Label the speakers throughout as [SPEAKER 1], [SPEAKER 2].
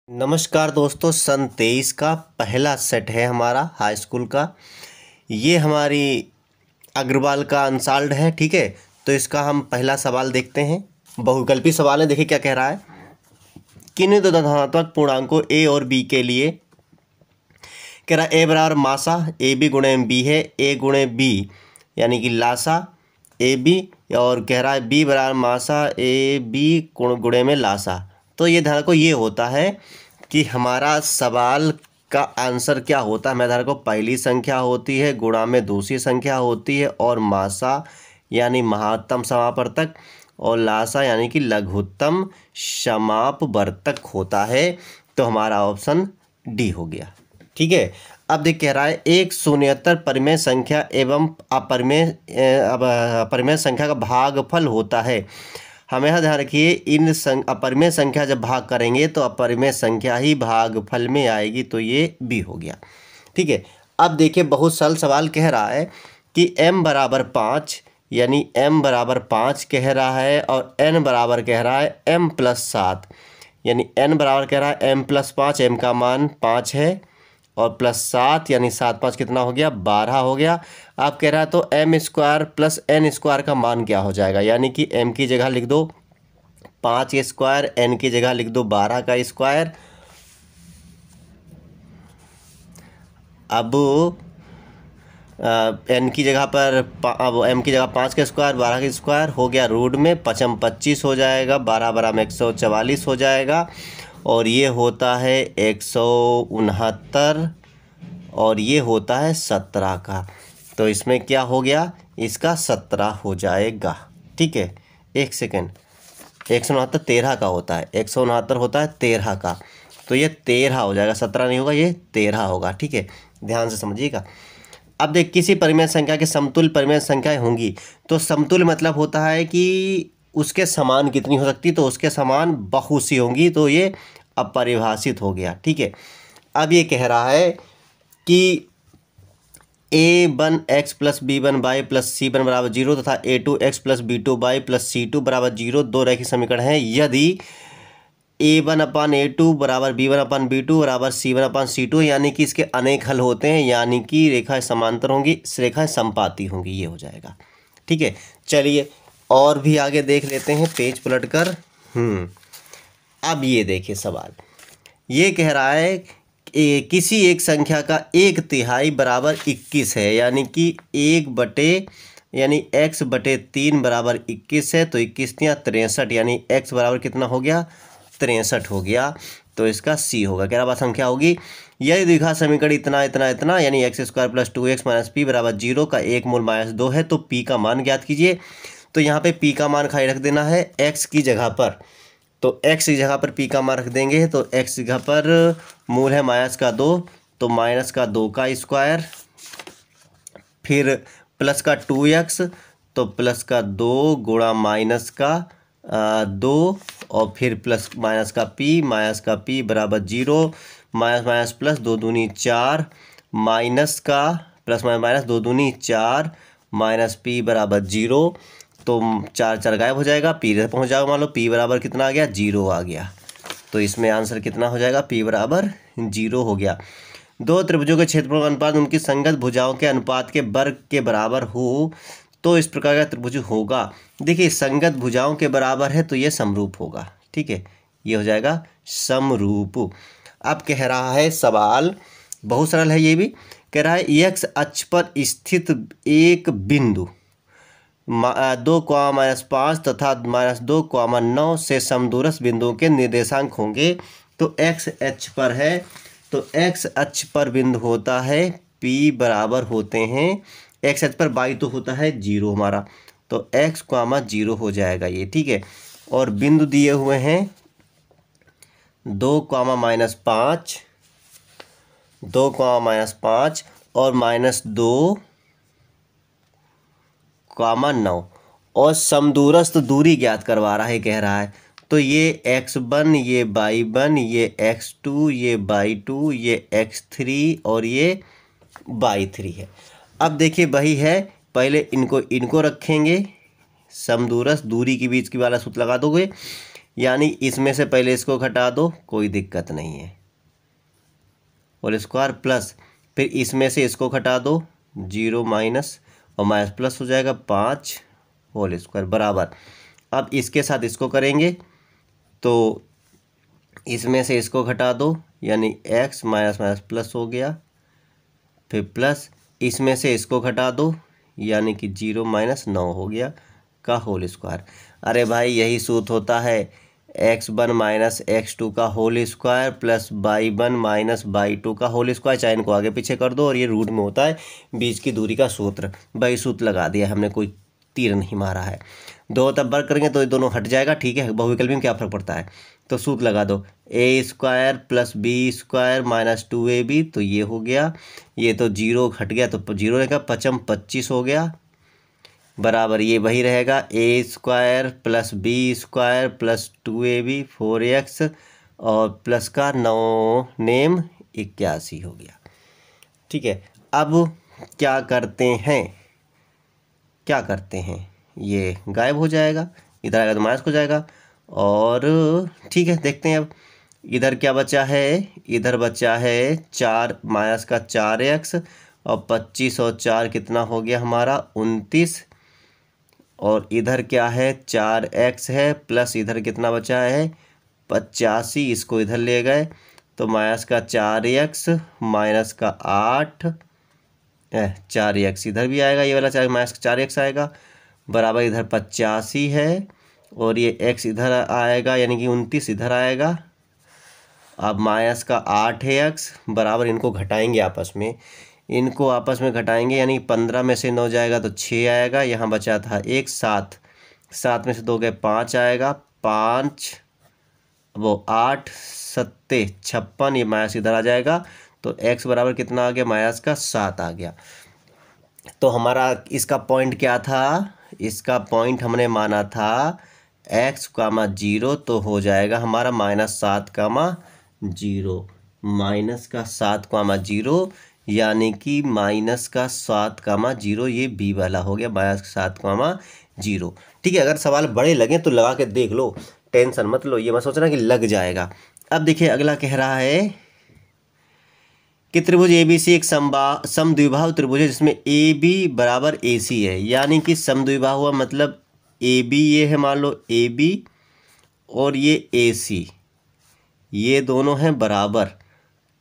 [SPEAKER 1] नमस्कार दोस्तों, सन 23 का पहला सेट है हमारा हाई स्कूल का। ये हमारी अग्रवाल का अनसॉल्व्ड है। ठीक है, तो इसका हम पहला सवाल देखते हैं। बहुविकल्पी सवाल है। देखिए क्या कह रहा है। किन्हीं दो धनात्मक पूर्णांकों ए और बी के लिए कह रहा है ए बराबर मासा ए बी गुणे बी है, ए गुणे बी यानी कि लासा ए बी, और कह रहा है बी बराबर मासा ए बी गुणे में लासा। तो ये ध्यान को ये होता है कि हमारा सवाल का आंसर क्या होता है। मैं ध्यान को पहली संख्या होती है, गुणा में दूसरी संख्या होती है, और मासा यानी महत्तम समापवर्तक और लासा यानी कि लघुत्तम समापवर्तक होता है। तो हमारा ऑप्शन डी हो गया। ठीक है, अब देख कह रहा है एक शून्येतर परिमेय संख्या एवं अपरिमेय संख्या का भागफल होता है। हमें ध्यान रखिए, इन अपरिमेय संख्या जब भाग करेंगे तो अपरिमेय संख्या ही भागफल में आएगी। तो ये बी हो गया। ठीक है, अब देखिए बहुत सरल सवाल कह रहा है कि m बराबर 5 यानी m बराबर 5 कह रहा है, और n बराबर कह रहा है m प्लस 7 यानी n बराबर कह रहा है m प्लस 5, m का मान 5 है, और प्लस 7 यानी 7 5 कितना हो गया, 12 हो गया। आप कह रहा है तो m square plus n square का मान क्या हो जाएगा, यानी कि m की जगह लिख दो 5 स्क्वायर, n की जगह लिख दो 12 का स्क्वायर। अब n की जगह पर अब m की जगह 5 का स्क्वायर, 12 का स्क्वायर हो गया रूट में 5 25 हो जाएगा, 12 12 में 144 हो जाएगा, और ये होता है 169, और ये होता है 17 का। तो इसमें क्या हो गया, इसका 17 हो जाएगा। ठीक है, एक सेकेंड, 169 13 का होता है, 169 होता है 13 का, तो ये 13 हो जाएगा, 17 नहीं होगा, ये 13 होगा। ठीक है, ध्यान से समझिएगा। अब देख, किसी परिमेय संख्या के समतुल्य परिमेय संख्याएं होंगी, तो समतुल्य मतलब होता है कि उसके समान कितनी हो सकती, तो उसके समान बहुत सी होंगी, तो ये अपरिभाषित हो गया। ठीक है, अब ये कह रहा है कि a1 x plus b1 y plus c1 बराबर 0 तथा a2 x plus b2 y plus c2 बराबर 0 दो रैखिक समीकरण हैं। यदि a1 अपान a2 बराबर b1 अपान b2 बराबर c1 अपान c2 यानी कि इसके अनेक हल होते हैं, यानी कि रेखाएं समांतर होंगी, रेखाएं समपाती होंगी, ये हो जाएगा। ठीक है, चलिए और भी आगे देख लेते हैं पेज पलटकर। अब ये देखिए सवाल, ये कह रहा है किसी एक संख्या का 1/3 बराबर 21 है, यानी कि 1 यानी x बटे 3 बराबर 21 है, तो 21 या 63 यानी x बराबर कितना हो गया, 63 हो गया। तो इसका c होगा। कह रहा बात संख्या होगी यदि द्विघात समीकरण इतना इतना इतना यानी x square plus 2x minus P बराबर 0 का एक मूल माइनस 2 है, तो p का मान ज्ञात कीजिए। तो यहाँ पे p का मान खाली रख देना है x की जगह पर, तो x की जगह पर p का मान रख देंगे, तो x की जगह पर मूल है माइनस का 2, तो माइनस का 2 का स्क्वायर, फिर प्लस का 2x, तो प्लस का 2 गुणा माइनस का 2, और फिर प्लस माइनस का p बराबर 0, माइनस माइनस प्लस 2 दूनी 4, माइनस का प्लस माइनस 2 दूनी 4, माइनस p बराबर 0, तो 4 4 गायब हो जाएगा, पी पहुंच जाएगा। मान लो p बराबर कितना आ गया, 0 आ गया। तो इसमें आंसर कितना हो जाएगा, p बराबर 0 हो गया। दो त्रिभुजों के क्षेत्रफल का अनुपात उनकी संगत भुजाओं के अनुपात के वर्ग के बराबर हो तो इस प्रकार का त्रिभुज होगा। देखिए संगत भुजाओं के बराबर है तो ये समरूप होगा। ठीक है, ये हो जाएगा समरूप। अब कह रहा है सवाल बहुत सरल है, ये भी कह रहा है x अक्ष पर स्थित एक बिंदु 2, तथा -2, से समदूरस्थ बिंदुओं के निर्देशांक होंगे। तो x अक्ष पर है, तो x अक्ष पर बिंदु होता है p बराबर होते हैं, x अक्ष पर y तो होता है 0 हमारा, तो x, 0 हो जाएगा ये। ठीक है, और बिंदु दिए हुए हैं 2, -5, 2, -5 और -2, 9, और समदूरस्थ दूरी ज्ञात करवा रहा है कह रहा है। तो ये x1, ये y1, ये x2, ये y2, ये x3 और ये y3 है। अब देखिए वही है, पहले इनको रखेंगे, समदूरस्थ दूरी के बीच की वाला सूत्र लगा दोगे, यानी इसमें से पहले इसको घटा दो, कोई दिक्कत नहीं है, होल स्क्वायर प्लस फिर इसमें से इसको घटा दो, 0 माइनस और माइनस प्लस हो जाएगा 5 होल स्क्वायर बराबर। अब इसके साथ इसको करेंगे तो इसमें से इसको घटा दो, यानी x माइनस माइनस प्लस हो गया, फिर प्लस इसमें से इसको घटा दो, यानी कि 0 माइनस 9 हो गया का होल स्क्वायर। अरे भाई यही सूत्र होता है x1 माइनस x2 का whole square plus y1 minus y2 का होल स्क्वायर। चाहे इनको आगे पीछे कर दो और ये रूट में होता है बीच की दूरी का सूत्र। भाई सूत्र लगा दिया हमने, कोई तीर नहीं मारा है। दो तब वर्ग करेंगे तो ये दोनों हट जाएगा, ठीक है। बहुविकल्पी में क्या फर्क पड़ता है, तो सूत्र लगा दो, a square plus b square minus 2ab, तो ये हो गया, ये तो 0 हट गया तो 0 रहेगा, 5 25 हो गया बराबर ये वही रहेगा, a square plus b square plus 2ab 4x और प्लस का 9 नेम 81 हो गया, ठीक है। अब क्या करते हैं, ये गायब हो जाएगा, इधर आएगा तो माइनस हो जाएगा और ठीक है। देखते हैं अब इधर क्या बचा है, इधर बचा है 4 माइनस का 4x और 25 और 4 कितना हो गया हमारा 29, और इधर क्या है 4x है प्लस इधर कितना बचा है 85, इसको इधर ले गए तो माइनस का 4x माइनस का 8 4x इधर भी आएगा, ये वाला माइनस का 4x आएगा बराबर इधर 85 है और ये x इधर आएगा यानी कि 29 इधर आएगा। अब माइनस का 8 है x बराबर, इनको घटाएंगे आपस में, इनको आपस में घटाएंगे यानी 15 में से 9 जाएगा तो 6 आएगा, यहाँ बचा था 1 7, 7 में से 2 गए 5 आएगा, 5 वो 8 7 56, ये माइनस इधर आ जाएगा तो x बराबर कितना आ गया माइनस का 7 आ गया। तो हमारा इसका पॉइंट क्या था, इसका पॉइंट हमने माना था x, 0 तो हो जाएगा हमारा -7, 0 का 7, 0 यानी कि -7, 0 ये बी वाला हो गया -7, 0, ठीक है। अगर सवाल बड़े लगे तो लगा के देख लो, टेंशन मत लो, ये मत सोचना कि लग जाएगा। अब देखिए अगला कह रहा है कि त्रिभुज ABC एक समद्विबाहु त्रिभुज है जिसमें AB बराबर AC है, यानी कि समद्विबाहु हुआ मतलब AB ये है, मान लो AB और ये AC, ये दोनों हैं बराबर।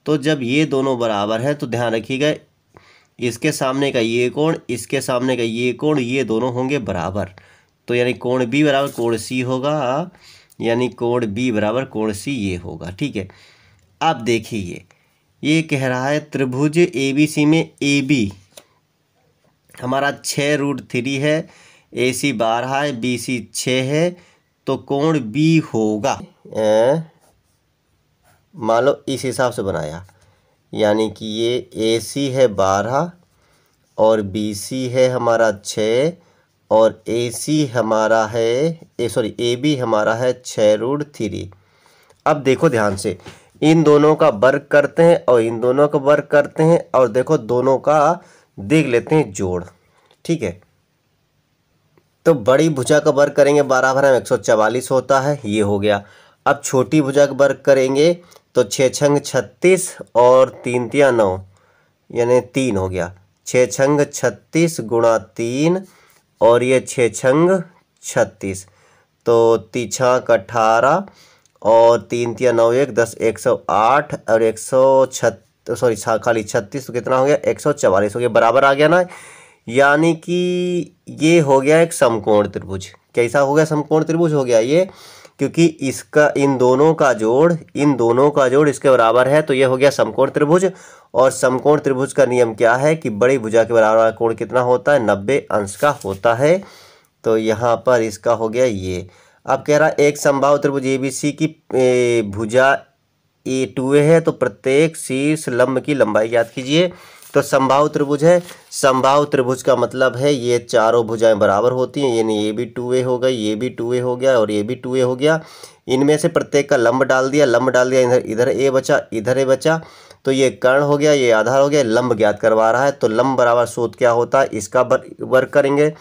[SPEAKER 1] तो जब ये दोनों बराबर है तो ध्यान रखिएगा इसके सामने का ये कोण, इसके सामने का ये कोण, ये दोनों होंगे बराबर, तो यानी कोण B बराबर कोण C होगा, यानी कोण B बराबर कोण C ये होगा, ठीक है। अब देखिए ये कह रहा है त्रिभुज ABC में AB हमारा 6√3 है, AC 12 है, BC 6 है, तो कोण B होगा, मान लो इस हिसाब से बनाया, यानी कि ये AC है 12 और BC है हमारा 6 और AC हमारा है AB हमारा है 6√3। अब देखो ध्यान से, इन दोनों का वर्ग करते हैं और इन दोनों का वर्ग करते हैं और देखो दोनों का देख लेते हैं जोड़, ठीक है। तो बड़ी भुजा का वर्ग करेंगे 12 भरा 144 होता है, ये हो गया। अब छोटी भुजा का वर्ग करेंगे तो 6 छंग 36 और 3 तिया 9 यानी 3 हो गया, 6 छंग 36 गुणा 3 और ये 6 छंग 36, तो 3 छाक 18 और 3 तिया 9 1 10 108 और 36 तो कितना हो गया 144 हो गया, बराबर आ गया ना। यानी कि ये हो गया एक समकोण त्रिभुज। कैसा हो गया, समकोण त्रिभुज हो गया ये, क्योंकि इसका इन दोनों का जोड़ इसके बराबर है, तो ये हो गया समकोण त्रिभुज। और समकोण त्रिभुज का नियम क्या है कि बड़ी भुजा के बराबर वाला कोण कितना होता है 90 अंश का होता है, तो यहाँ पर इसका हो गया ये। अब कह रहा है एक समबाहु त्रिभुज ABC की भुजा A2A है, तो प्रत्येक शीर्ष लंब की लंबाई ज्ञात कीजिए। तो समबाहु त्रिभुज है, समबाहु त्रिभुज का मतलब है ये चारों भुजाएं बराबर होती हैं, यानी ये भी 2A हो गई, ये भी 2A हो गया और ये भी 2A हो गया। इनमें से प्रत्येक का लंब डाल दिया, इधर A बचा, इधर A बचा, तो ये कर्ण हो गया, ये आधार हो गया, लंब ज्ञात करवा रहा है। तो लंब बराबर सूत्र क्या होता है, इसका वर्ग करेंगे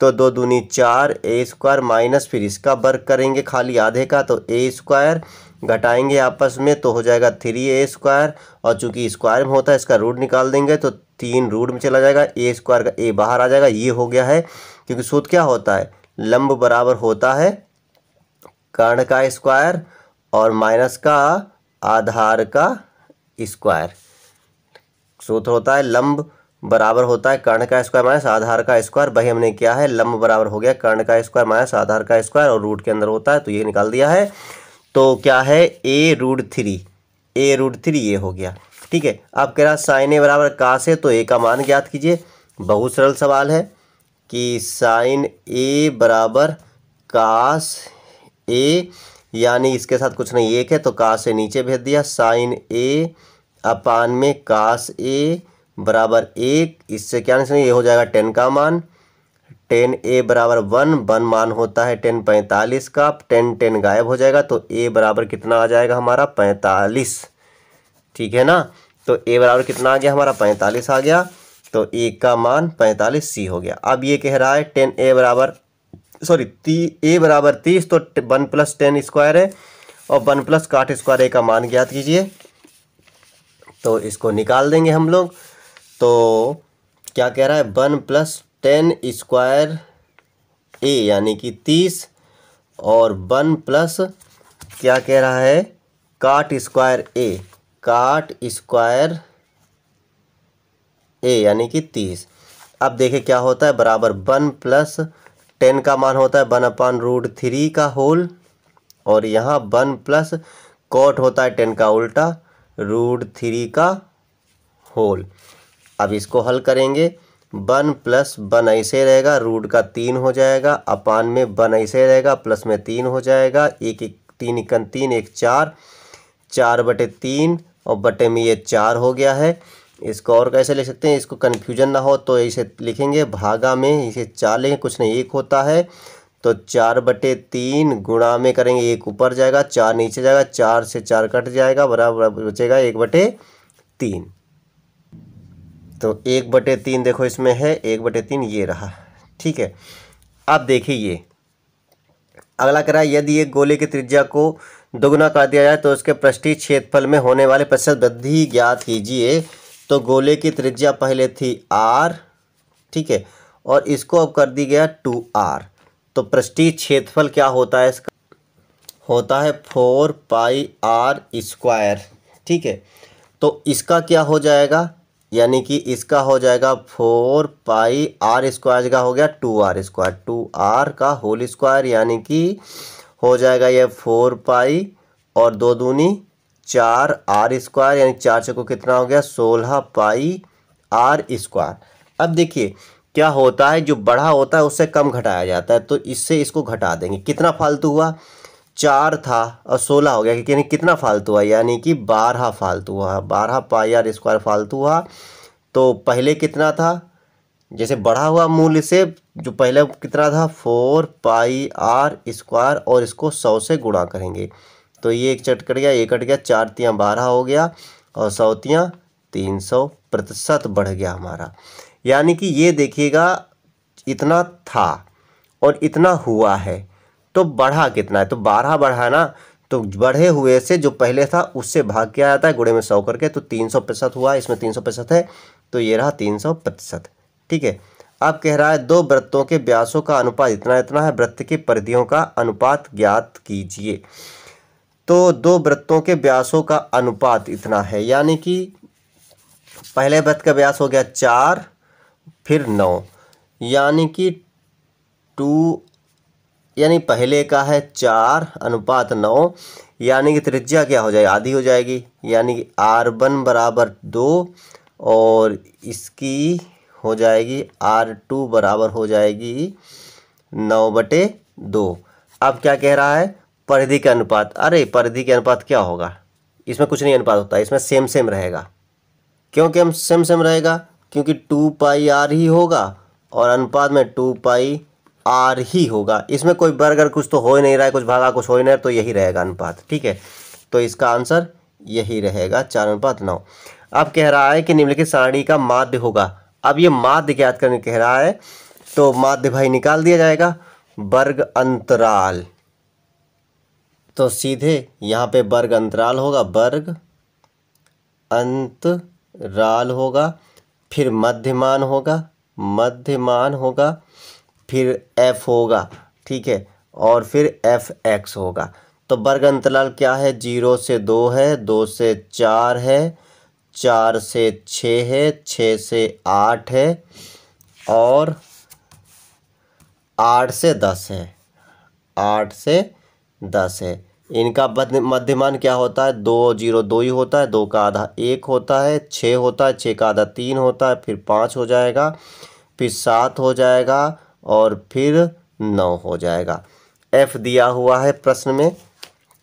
[SPEAKER 1] तो 2 दूनी 4 ए स्क्वायर माइनस फिर इसका वर्ग करेंगे खाली आधे का, तो ए स्क्वायर घटाएंगे आपस में तो हो जाएगा 3a स्क्वायर, और चूंकि स्क्वायर में होता है इसका रूट निकाल देंगे तो 3 रूट में चला जाएगा, ए स्क्वायर का ए बाहर आ जाएगा। ये हो गया है, क्योंकि सूत्र क्या होता है, लंब बराबर होता है कर्ण का स्क्वायर और माइनस का आधार का स्क्वायर। सूत्र होता है लंब बराबर होता है कर्ण का स्क्वायर माइनस आधार का स्क्वायर। वही हमने किया है, लंब बराबर हो गया कर्ण का स्क्वायर माइनस आधार का स्क्वायर और रूट के अंदर होता है तो ये निकाल दिया है। तो क्या है, a√3, a√3 ये हो गया। ठीक है, अब कह रहा साइन ए बराबर कास है, तो ए का मान ज्ञात कीजिए। बहुत सरल सवाल है कि साइन ए बराबर कास ए, यानी इसके साथ कुछ नहीं, एक है तो कास ए नीचे भेज दिया, साइन ए अपान में कास ए बराबर 1। इससे क्या नहीं, ये हो जाएगा 10 का मान, 10a बराबर 1 मान होता है 10 45 का, 10 गायब हो जाएगा तो a बराबर कितना आ जाएगा हमारा 45। ठीक है ना, तो a बराबर कितना आ गया हमारा 45 आ गया, तो a का मान 45 c हो गया। अब ये कह रहा है a बराबर 30, तो 1 + 10 स्क्वायर है और 1 + काट स्क्वायर a का मान ज्ञात कीजिए। तो इसको निकाल देंगे हम लोग। तो क्या कह रहा है, 1 + 10 स्क्वायर ए यानी कि 30 और 1 प्लस क्या कह रहा है, काट स्क्वायर ए यानी कि 30। अब देखें क्या होता है, बराबर 1 + 10 का मान होता है 1/√3 का होल, और यहाँ 1 + कॉट होता है 10 का उल्टा √3 का होल। अब इसको हल करेंगे, 1 + 1 ऐसे रहेगा, रूट का 3 हो जाएगा, अपान में 1 ऐसे रहेगा, प्लस में 3 हो जाएगा, 1 3 × 3 1 4, 4/3 और बटे में ये 4 हो गया है। इसको और कैसे लिख सकते हैं, इसको कन्फ्यूजन ना हो तो इसे लिखेंगे भागा में, इसे 4 लेंगे, कुछ नहीं 1 होता है, तो 4/3 गुणा में करेंगे, 1 ऊपर जाएगा 4 नीचे जाएगा, 4 से 4 कट जाएगा, बराबर बचेगा 1/3। तो 1/3 देखो इसमें है, 1/3 ये रहा। ठीक है, अब देखिए ये अगला कह रहा है, यदि एक गोले की त्रिज्या को दोगुना कर दिया जाए तो उसके पृष्ठीय क्षेत्रफल में होने वाले प्रतिशत वृद्धि ज्ञात कीजिए। तो गोले की त्रिज्या पहले थी r, ठीक है, और इसको अब कर दी गया 2r, तो पृष्ठीय क्षेत्रफल क्या होता है इसका, होता है 4πr²। ठीक है, तो इसका क्या हो जाएगा, यानी कि इसका हो जाएगा 4πr² का हो गया 2r², 2r का होल स्क्वायर, यानी कि हो जाएगा ये 4π और 2 दूनी 4r², यानी 4 चौको कितना हो गया 16πr²। अब देखिए क्या होता है, जो बड़ा होता है उससे कम घटाया जाता है, तो इससे इसको घटा देंगे। कितना फालतू हुआ, 4 था और 16 हो गया, यानी कितना फालतू हुआ, यानी कि 12 फालतू हुआ, 12πr² फालतू हुआ। तो पहले कितना था, जैसे बढ़ा हुआ मूल्य से जो पहले कितना था 4πr² और इसको 100 से गुणा करेंगे, तो ये एक चट कट गया, एक कट गया, 4 तियाँ 12 हो गया और 100 तियाँ 300% बढ़ गया हमारा। यानी कि ये देखिएगा इतना था और इतना हुआ है, तो बढ़ा कितना है, तो 12 बढ़ा ना, तो बढ़े हुए से जो पहले था उससे भाग किया जाता है गुणे में 100 करके, तो 300% हुआ, इसमें 300% है तो ये रहा 300%। ठीक है, अब कह रहा है दो वृत्तों के व्यासों का अनुपात इतना इतना है, वृत्त की परिधियों का अनुपात ज्ञात कीजिए। तो दो वृत्तों के व्यासों का अनुपात इतना है, यानी कि पहले वृत्त का व्यास हो गया 4 फिर 9, यानी कि 2, यानी पहले का है 4:9, यानी कि त्रिज्या क्या हो जाएगी, आधी हो जाएगी, यानी कि r1 बराबर 2 और इसकी हो जाएगी r2 बराबर हो जाएगी 9/2। अब क्या कह रहा है, परिधि के अनुपात। अरे परिधि के अनुपात क्या होगा, इसमें कुछ नहीं अनुपात होता है, इसमें सेम सेम रहेगा। क्योंकि हम सेम रहेगा, क्योंकि 2πr ही होगा और अनुपात में 2πr ही होगा। इसमें कोई बर्गर कुछ तो हो ही नहीं रहा है, कुछ भागा कुछ हो ही नहीं रहा, तो यही रहेगा अनुपात। ठीक है, तो इसका आंसर यही रहेगा 4:9। अब कह रहा है कि निम्नलिखित सारणी का माध्य होगा। अब ये माध्य ज्ञात करने कह रहा है, तो माध्य भाई निकाल दिया जाएगा, वर्ग अंतराल। तो सीधे यहाँ पे वर्ग अंतराल होगा, वर्ग अंतराल होगा, फिर मध्यमान होगा, मध्यमान होगा, फिर f होगा, ठीक है, और फिर fx होगा। तो वर्ग अंतराल क्या है, 0 से 2 है, 2 से 4 है, 4 से 6 है, 6 से 8 है, और 8 से 10 है, 8 से 10 है। इनका मध्यमान क्या होता है, 2 0 2 ही होता है, 2 का आधा 1 होता है, 6 होता है, 6 का आधा 3 होता है, फिर 5 हो जाएगा, फिर 7 हो जाएगा, और फिर 9 हो जाएगा। f दिया हुआ है प्रश्न में,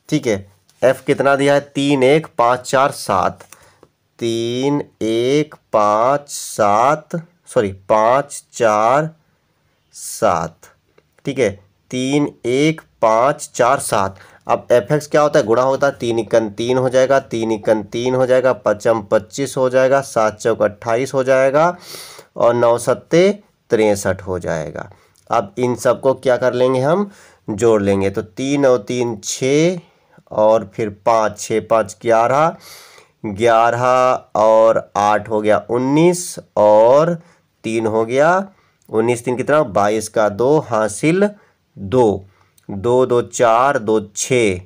[SPEAKER 1] ठीक है। f कितना दिया है, 3 1 5 4 7, 3 1 5 7 सॉरी 5 4 7, ठीक है, 3 1 5 4 7। अब fx क्या होता है, गुणा होता है, 3 इक्कन 3 हो जाएगा, 3 इक्कन 3 हो जाएगा, 5 25 हो जाएगा, 7 चौक 28 हो जाएगा, और 9 सत्ते 63 हो जाएगा। अब इन सबको क्या कर लेंगे, हम जोड़ लेंगे। तो 3 और 3 6, और फिर 5 6 5 11, 11 और 8 हो गया 19, और 3 हो गया 19 3 कितना, 22 का 2 हासिल 2, 2 2 4 2 6,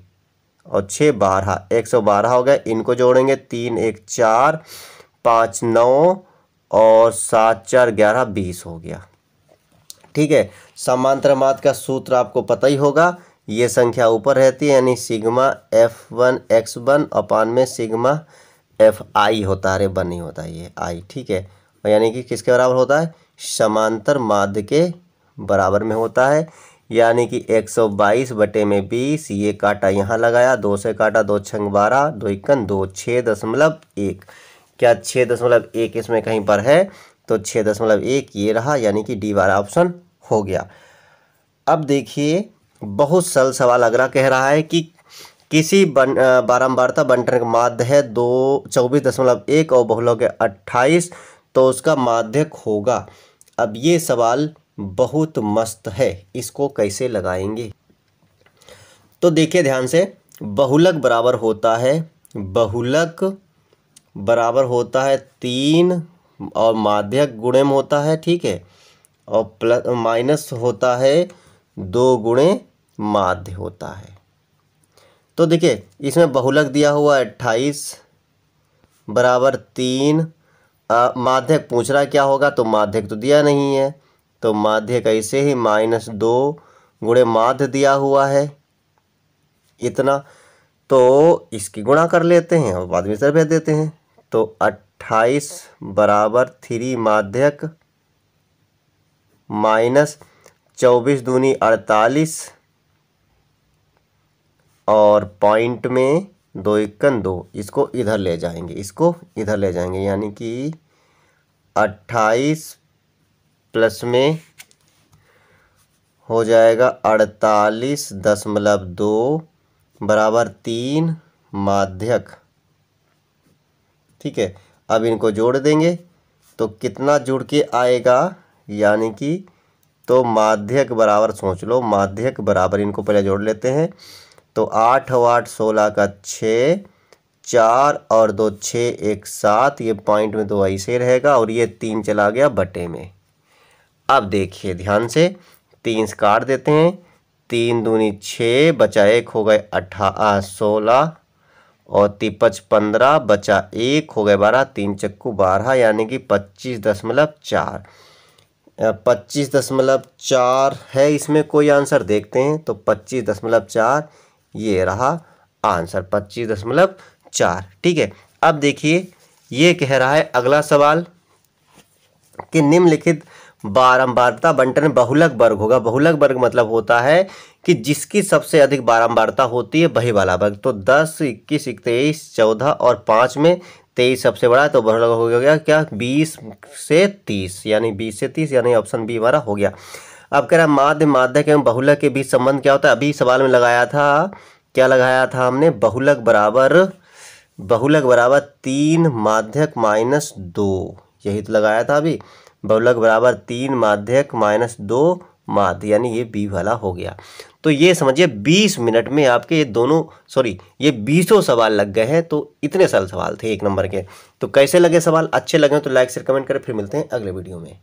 [SPEAKER 1] और 6 12, 112 हो गया। इनको जोड़ेंगे, 3 1 4 5 9, और 7 4 11 20 हो गया, ठीक है। समांतर माध्य का सूत्र आपको पता ही होगा, ये संख्या ऊपर रहती है, यानी सिग्मा f1 x1 अपान में सिग्मा fi होता है, अरे बन नहीं होता है ये i, ठीक है। और यानी कि किसके बराबर होता है, समांतर माध्य के बराबर में होता है, यानी कि 122 बटे में 20, ये काटा यहाँ लगाया, 2 से काटा, 2 छंग 12, 2 इक्कन 2, 6.1, क्या 6.1 इसमें कहीं पर है, तो 6.1 ये रहा, यानी कि डी वाला ऑप्शन हो गया। अब देखिए, बहुत सरल सवाल अगला कह रहा है कि किसी बारंबारता बंटन का माध्य है 24.1 और बहुलक है 28, तो उसका माध्यक होगा। अब ये सवाल बहुत मस्त है, इसको कैसे लगाएंगे, तो देखिए ध्यान से। बहुलक बराबर होता है, बहुलक बराबर होता है 3, और माध्यक गुणे में होता है, ठीक है, और प्लस माइनस होता है 2 गुणे माध्य होता है। तो देखिए इसमें बहुलक दिया हुआ 28 बराबर 3, माध्यक पूछ रहा है क्या होगा, तो माध्यक तो दिया नहीं है, तो माध्यक ऐसे ही -2 गुणे माध्य दिया हुआ है इतना, तो इसकी गुणा कर लेते हैं और बाद में इधर भेज देते हैं। तो 28 बराबर 3 माध्यक माइनस 24 दूनी 48, और पॉइंट में 2 इक्कन 2, इसको इधर ले जाएंगे, इसको इधर ले जाएंगे, यानी कि 28 प्लस में हो जाएगा 48.2 बराबर 3 माध्यक, ठीक है। अब इनको जोड़ देंगे तो कितना जुड़ के आएगा, यानी कि तो माध्यक बराबर सोच लो, माध्यक बराबर इनको पहले जोड़ लेते हैं, तो 8 और 8 16 का 6, 4 और 2 6 1 7, ये पॉइंट में 2 ऐसे रहेगा, और ये 3 चला गया बटे में। अब देखिए ध्यान से, 3 काट देते हैं, 3 दूनी 6, बचा 1 हो गए 16, और 3 15, बचा 1 हो गए 12, 3 चक्कू 12, यानी कि 25.4, 25.4 है इसमें कोई आंसर, देखते हैं। तो 25.4 ये रहा आंसर, 25.4, ठीक है। अब देखिए ये कह रहा है अगला सवाल कि निम्नलिखित बारंबारता बंटन बहुलक वर्ग होगा। बहुलक वर्ग मतलब होता है कि जिसकी सबसे अधिक बारंबारता होती है वही वाला वर्ग। तो 10 21 23 14 और 5 में 23 सबसे बड़ा है, तो बहुलक हो गया क्या, 20 से 30, यानी 20 से 30, यानी ऑप्शन बी हमारा हो गया। अब कह रहा है माध्य माध्यक एवं बहुलक के बीच संबंध क्या होता है। अभी सवाल में लगाया था, क्या लगाया था हमने, बहुलक बराबर 3 माध्यक -2, यही तो लगाया था अभी। बहुलक बराबर 3 माध्यक माइनस 2 माध्य, यानी ये बी वाला हो गया। तो ये समझिए 20 मिनट में आपके ये दोनों ये 20 सवाल लग गए हैं। तो इतने सरल सवाल थे 1 नंबर के। तो कैसे लगे सवाल? अच्छे लगे तो लाइक शेयर कमेंट करें। फिर मिलते हैं अगले वीडियो में।